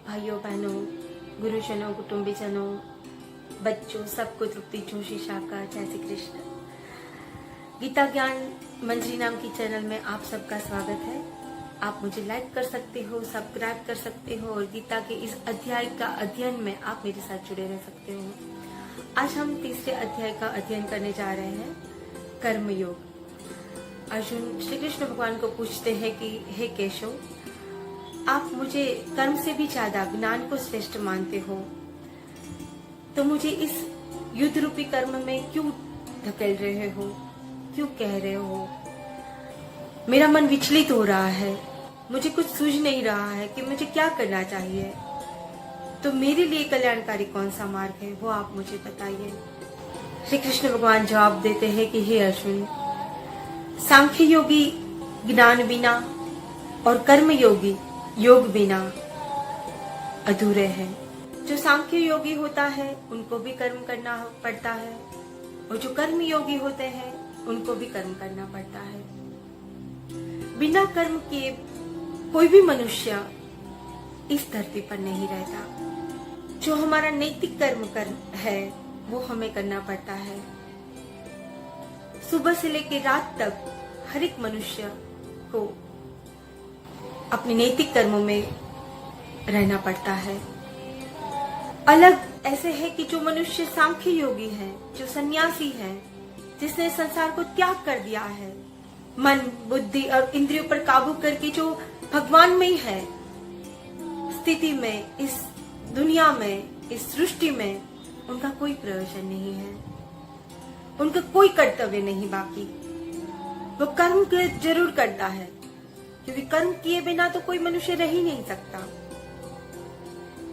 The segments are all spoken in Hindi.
भाइयों बहनों, गुरुजनों, कुटुंबीजनों, बच्चों, सबको तृप्ति जोशी शाह का जय श्री कृष्ण। गीता ज्ञान मंजरी नाम की चैनल में आप सबका स्वागत है। आप मुझे लाइक कर सकते हो, सब्सक्राइब कर सकते हो और गीता के इस अध्याय का अध्ययन में आप मेरे साथ जुड़े रह सकते हो। आज हम तीसरे अध्याय का अध्ययन करने जा रहे हैं, कर्मयोग। अर्जुन श्री कृष्ण भगवान को पूछते हैं कि हे केशव, आप मुझे कर्म से भी ज्यादा ज्ञान को श्रेष्ठ मानते हो, तो मुझे इस युद्ध रूपी कर्म में क्यों धकेल रहे हो, क्यों कह रहे हो? मेरा मन विचलित हो रहा है, मुझे कुछ सूझ नहीं रहा है कि मुझे क्या करना चाहिए। तो मेरे लिए कल्याणकारी कौन सा मार्ग है, वो आप मुझे बताइए। श्री कृष्ण भगवान जवाब देते हैं कि हे अर्जुन, सांख्य योगी ज्ञान बिना और कर्म योगी योग बिना अधूरे हैं। जो सांख्य योगी होता है उनको भी कर्म करना पड़ता है और जो कर्म योगी होते हैं उनको भी कर्म करना पड़ता है। बिना कर्म किए कोई भी मनुष्य इस धरती पर नहीं रहता। जो हमारा नैतिक कर्म है वो हमें करना पड़ता है। सुबह से लेकर रात तक हर एक मनुष्य को अपने नैतिक कर्मों में रहना पड़ता है। अलग ऐसे है कि जो मनुष्य सांख्य योगी है, जो सन्यासी है, जिसने संसार को त्याग कर दिया है, मन, बुद्धि और इंद्रियों पर काबू करके जो भगवान में ही है, स्थिति में, इस दुनिया में, इस सृष्टि में उनका कोई प्रयोजन नहीं है, उनका कोई कर्तव्य नहीं बाकी। वो कर्म जरूर करता है, क्योंकि कर्म किए बिना तो कोई मनुष्य रह ही नहीं सकता।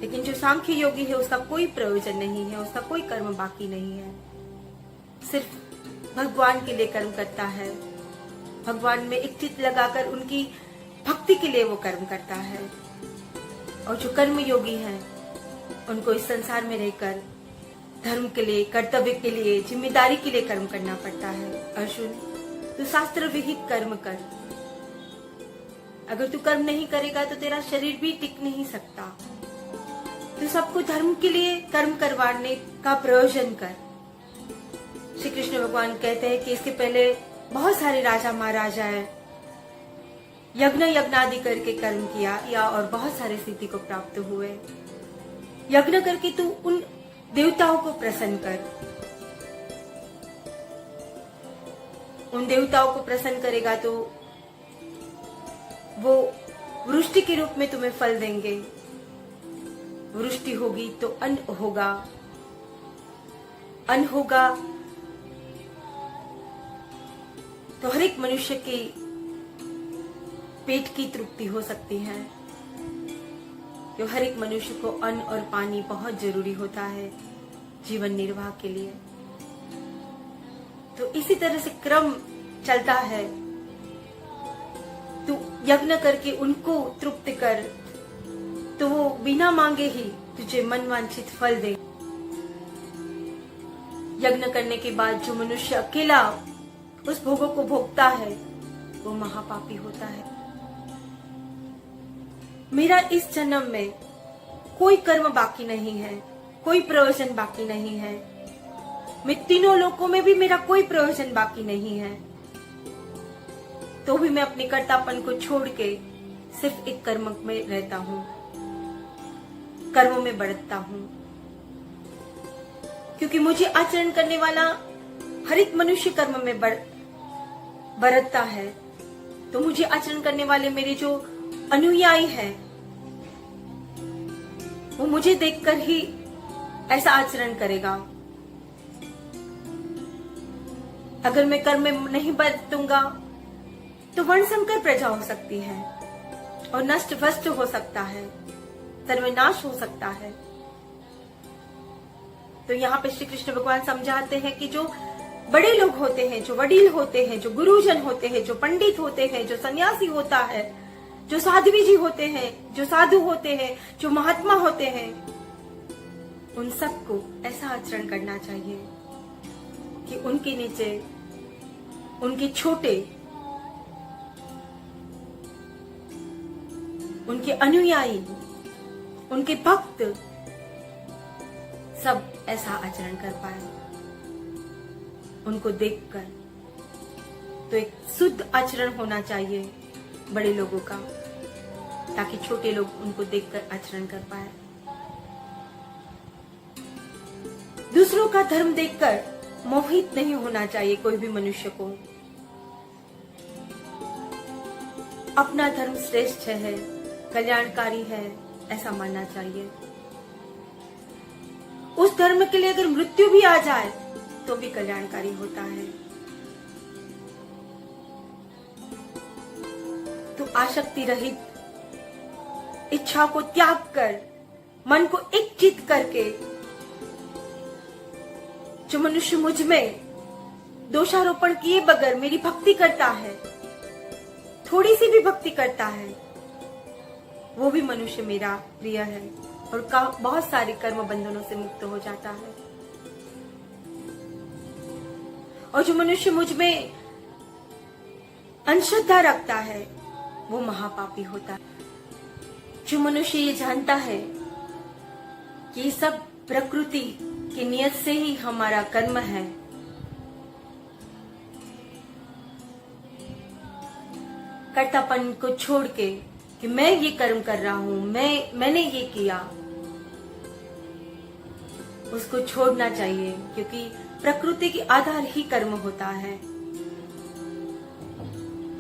लेकिन जो सांख्य योगी है उसका कोई प्रयोजन नहीं है, उसका कोई कर्म बाकी नहीं है, सिर्फ भगवान के लिए कर्म करता है। भगवान में एक चित्त लगाकर उनकी भक्ति के लिए वो कर्म करता है। और जो कर्म योगी हैं उनको इस संसार में रहकर धर्म के लिए, कर्तव्य के लिए, जिम्मेदारी के लिए कर्म करना पड़ता है। अर्जुन, तू शास्त्र विहित कर्म कर। अगर तू कर्म नहीं करेगा तो तेरा शरीर भी टिक नहीं सकता। तू सबको धर्म के लिए कर्म करवाने का प्रयोजन कर। श्री कृष्ण भगवान कहते हैं कि इसके पहले बहुत सारे राजा महाराजाएं यज्ञादि करके कर्म किया या और बहुत सारे सिद्धि को प्राप्त हुए। यज्ञ करके तू उन देवताओं को प्रसन्न कर। उन देवताओं को प्रसन्न करेगा तो वो वृष्टि के रूप में तुम्हें फल देंगे। वृष्टि होगी तो अन्न होगा, अन्न होगा तो हर एक मनुष्य के पेट की तृप्ति हो सकती है। तो हर एक मनुष्य को अन्न और पानी बहुत जरूरी होता है जीवन निर्वाह के लिए। तो इसी तरह से क्रम चलता है। तू यज्ञ करके उनको तृप्त कर तो वो बिना मांगे ही तुझे मनवांछित फल दे। यज्ञ करने के बाद जो मनुष्य अकेला उस भोगों को भोगता है वो महापापी होता है। मेरा इस जन्म में कोई कर्म बाकी नहीं है, कोई प्रयोजन बाकी नहीं है। मैं तीनों लोकों में भी मेरा कोई प्रयोजन बाकी नहीं है, तो भी मैं अपने कर्तापन को छोड़ के सिर्फ एक कर्म में रहता हूँ, कर्मों में बढ़ता हूँ। क्योंकि मुझे आचरण करने वाला हर एक मनुष्य कर्म में बढ़ता है, तो मुझे आचरण करने वाले मेरे जो अनुयायी हैं वो मुझे देखकर ही ऐसा आचरण करेगा। अगर मैं कर्म में नहीं बरतूंगा तो वर्णसंकर प्रजा हो सकती है और नष्ट भ्रष्ट हो सकता है, सर्वनाश हो सकता है। तो यहाँ पे श्री कृष्ण भगवान समझाते हैं कि जो बड़े लोग होते हैं, जो वडील होते हैं, जो गुरुजन होते हैं, जो पंडित होते हैं, जो सन्यासी होता है, जो साध्वी जी होते हैं, जो साधु होते हैं, जो महात्मा होते हैं, उन सबको ऐसा आचरण करना चाहिए कि उनके नीचे उनके छोटे, उनके अनुयायी उनके भक्त सब ऐसा आचरण कर पाए। उनको देखकर तो एक शुद्ध आचरण होना चाहिए बड़े लोगों का, ताकि छोटे लोग उनको देखकर आचरण कर पाए। दूसरों का धर्म देखकर मोहित नहीं होना चाहिए कोई भी मनुष्य को। अपना धर्म श्रेष्ठ है, कल्याणकारी है, ऐसा मानना चाहिए। उस धर्म के लिए अगर मृत्यु भी आ जाए तो भी कल्याणकारी होता है। तो आसक्ति रहित, इच्छा को त्याग कर, मन को एक चित करके जो मनुष्य मुझ में दोषारोपण किए बगैर मेरी भक्ति करता है, थोड़ी सी भी भक्ति करता है, वो भी मनुष्य मेरा प्रिय है और बहुत सारे कर्म बंधनों से मुक्त हो जाता है। और जो मनुष्य मुझ में अंधश्रद्धा रखता है वो महापापी होता है। जो मनुष्य ये जानता है कि ये सब प्रकृति की नियत से ही हमारा कर्म है, कर्तापन को छोड़ के कि मैं ये कर्म कर रहा हूं, मैंने ये किया, उसको छोड़ना चाहिए, क्योंकि प्रकृति के आधार ही कर्म होता है।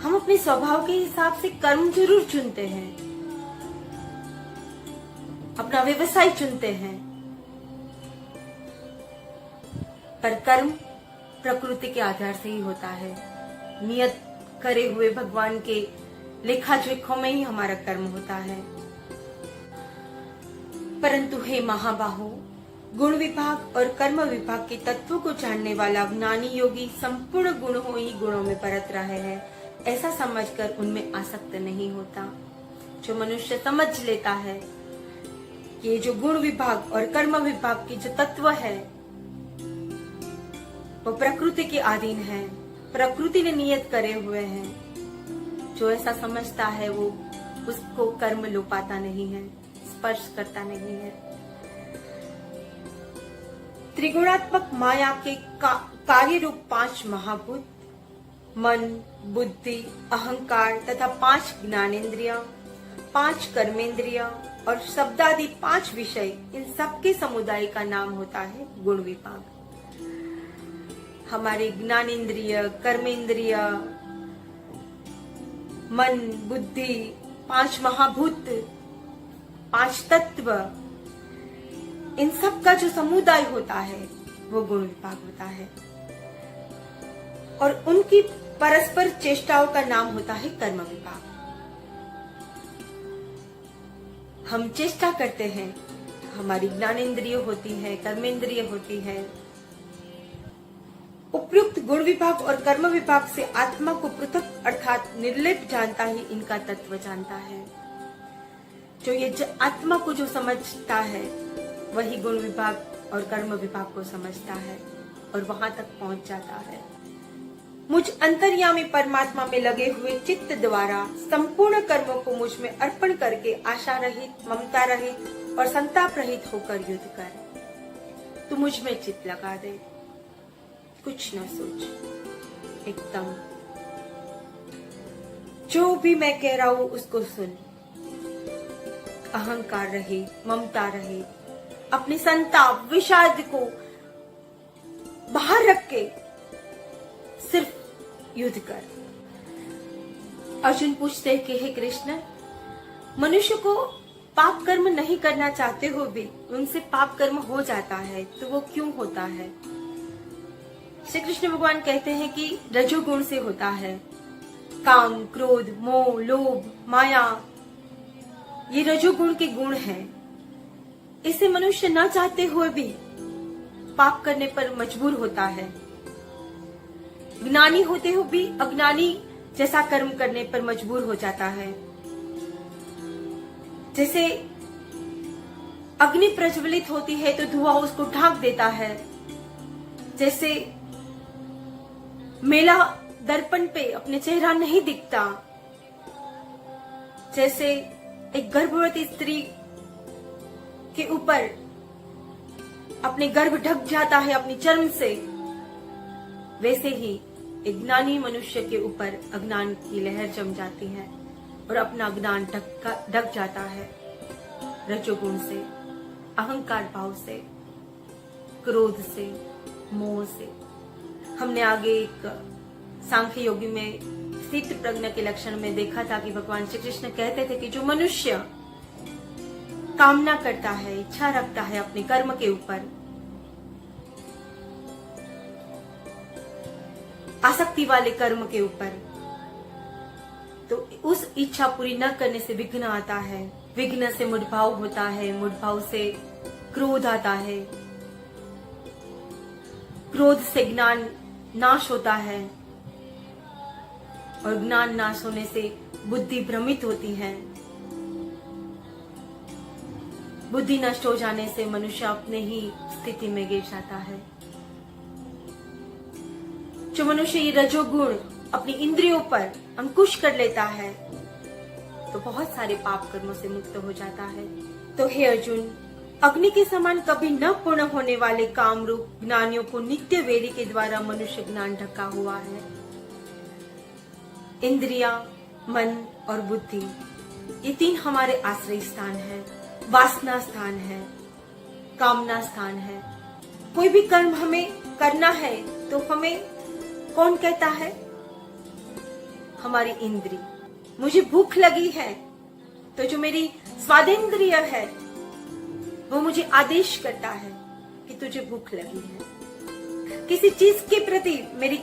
हम अपने स्वभाव के हिसाब से कर्म जरूर चुनते हैं, अपना व्यवसाय चुनते हैं, पर कर्म प्रकृति के आधार से ही होता है। नियत करे हुए भगवान के लेखा जोखों में ही हमारा कर्म होता है। परंतु हे महाबाहो, गुण विभाग और कर्म विभाग के तत्वों को जानने वाला ज्ञानी योगी संपूर्ण गुणों ही गुणों में परत रहे हैं, ऐसा समझकर उनमें आसक्त नहीं होता। जो मनुष्य समझ लेता है कि ये जो गुण विभाग और कर्म विभाग के जो तत्व है वो प्रकृति के अधीन है, प्रकृति ने नियत करे हुए हैं, जो ऐसा समझता है वो उसको कर्म लो पाता नहीं है, स्पर्श करता नहीं है। त्रिगुणात्मक माया के कार्य रूप 5 महाभूत मन, बुद्धि, अहंकार तथा 5 ज्ञानेंद्रिया, 5 कर्मेंद्रिया और शब्दादि 5 विषय, इन सबके समुदाय का नाम होता है गुण विभाग। हमारे ज्ञानेंद्रिय, कर्मेंद्रिय, मन, बुद्धि, 5 महाभूत, 5 तत्व, इन सब का जो समुदाय होता है वो गुण विभाग होता है, और उनकी परस्पर चेष्टाओं का नाम होता है कर्म विभाग। हम चेष्टा करते हैं, हमारी ज्ञानेंद्रिय होती है, कर्मेंद्रिय होती है। उपयुक्त गुण विभाग और कर्म विभाग से आत्मा को पृथक अर्थात निर्लेप जानता ही इनका तत्व जानता है। जो ये आत्मा को जो समझता है वही गुण विभाग और कर्म विभाग को समझता है और वहां तक पहुंच जाता है। मुझ अंतर्यामी परमात्मा में लगे हुए चित्त द्वारा संपूर्ण कर्मों को मुझ में अर्पण करके आशा रहित, ममता रहित और संताप रहित होकर युद्ध कर। तू मुझ में चित्त लगा दे, कुछ न सोच, एकदम जो भी मैं कह रहा हूं उसको सुन। अहंकार रहे, ममता रहे, अपने संताप विषाद को बाहर रख के सिर्फ युद्ध कर। अर्जुन पूछते हैं कि हे कृष्ण, मनुष्य को पाप कर्म नहीं करना चाहते हो भी उनसे पाप कर्म हो जाता है, तो वो क्यों होता है? श्री कृष्ण भगवान कहते हैं कि रजोगुण से होता है। काम, क्रोध, मोह, लोभ, माया, ये रजोगुण के गुण हैं। इसे मनुष्य न चाहते हुए भी पाप करने पर मजबूर होता है। ज्ञानी होते हुए भी अज्ञानी जैसा कर्म करने पर मजबूर हो जाता है। जैसे अग्नि प्रज्वलित होती है तो धुआं उसको ढांक देता है। जैसे मेला दर्पण पे अपने चेहरा नहीं दिखता, जैसे एक गर्भवती स्त्री के ऊपर अपने गर्भ ढक जाता है अपनी चर्म से, वैसे ही एक ज्ञानी मनुष्य के ऊपर अज्ञान की लहर जम जाती है और अपना अज्ञान ढक जाता है रजोगुण से, अहंकार भाव से, क्रोध से, मोह से। हमने आगे एक सांख्य योगी में स्थित प्रज्ञा के लक्षण में देखा था कि भगवान श्री कृष्ण कहते थे कि जो मनुष्य कामना करता है, इच्छा रखता है अपने कर्म के ऊपर, आसक्ति वाले कर्म के ऊपर, तो उस इच्छा पूरी न करने से विघ्न आता है, विघ्न से मूढ़भाव होता है, मूढ़भाव से क्रोध आता है, क्रोध से ज्ञान नाश होता है और ज्ञान नाश होने से बुद्धि भ्रमित होती है। बुद्धि नष्ट हो जाने से मनुष्य अपने ही स्थिति में गिर जाता है। जो मनुष्य ये रजोगुण अपनी इंद्रियों पर अंकुश कर लेता है तो बहुत सारे पाप कर्मों से मुक्त हो जाता है। तो हे अर्जुन, अग्नि के समान कभी न पूर्ण होने वाले काम रूप ज्ञानियों को नित्य वेदी के द्वारा मनुष्य ज्ञान ढका हुआ है। इंद्रिया, मन और बुद्धि, ये तीन हमारे आश्रय स्थान है, वासना स्थान है, कामना स्थान है। कोई भी कर्म हमें करना है तो हमें कौन कहता है? हमारी इंद्री। मुझे भूख लगी है तो जो मेरी स्वादेंद्रिय है वो मुझे आदेश करता है कि तुझे भूख लगी है। किसी चीज के प्रति मेरी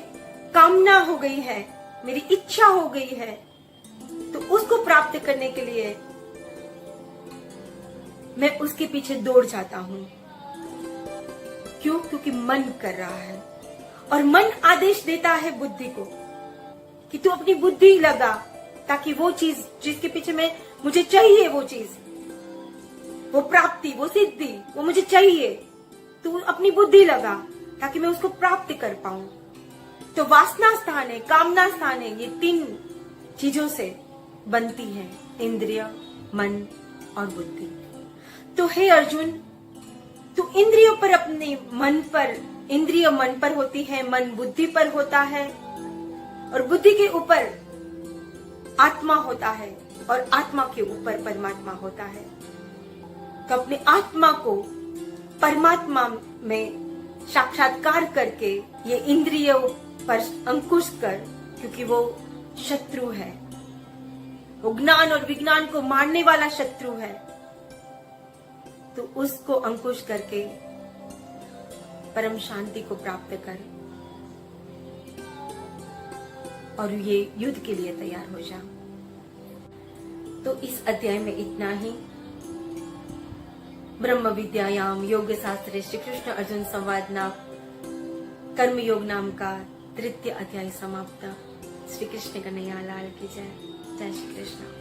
कामना हो गई है, मेरी इच्छा हो गई है, तो उसको प्राप्त करने के लिए मैं उसके पीछे दौड़ जाता हूं। क्यों? क्योंकि मन कर रहा है और मन आदेश देता है बुद्धि को कि तू अपनी बुद्धि लगा ताकि वो चीज जिसके पीछे मुझे चाहिए, वो चीज, वो प्राप्ति, वो सिद्धि, वो मुझे चाहिए, तू अपनी बुद्धि लगा ताकि मैं उसको प्राप्त कर पाऊं। तो वासना स्थान है, कामना स्थान है, ये तीन चीजों से बनती है इंद्रिय, मन और बुद्धि। तो हे अर्जुन, तू इंद्रियों पर, अपने मन पर, इंद्रिय मन पर होती है, मन बुद्धि पर होता है और बुद्धि के ऊपर आत्मा होता है और आत्मा के ऊपर परमात्मा होता है। तो अपने आत्मा को परमात्मा में साक्षात्कार करके ये इंद्रियों पर अंकुश कर, क्योंकि वो शत्रु है, वो ज्ञान और विज्ञान को मारने वाला शत्रु है, तो उसको अंकुश करके परम शांति को प्राप्त कर और ये युद्ध के लिए तैयार हो जा। तो इस अध्याय में इतना ही। ब्रह्म विद्यायाम योग शास्त्रे श्री कृष्ण अर्जुन संवाद नाम कर्म योग नाम का 3य अध्याय समाप्त। श्री कृष्ण कन्हैया लाल की जय। जय श्री कृष्ण।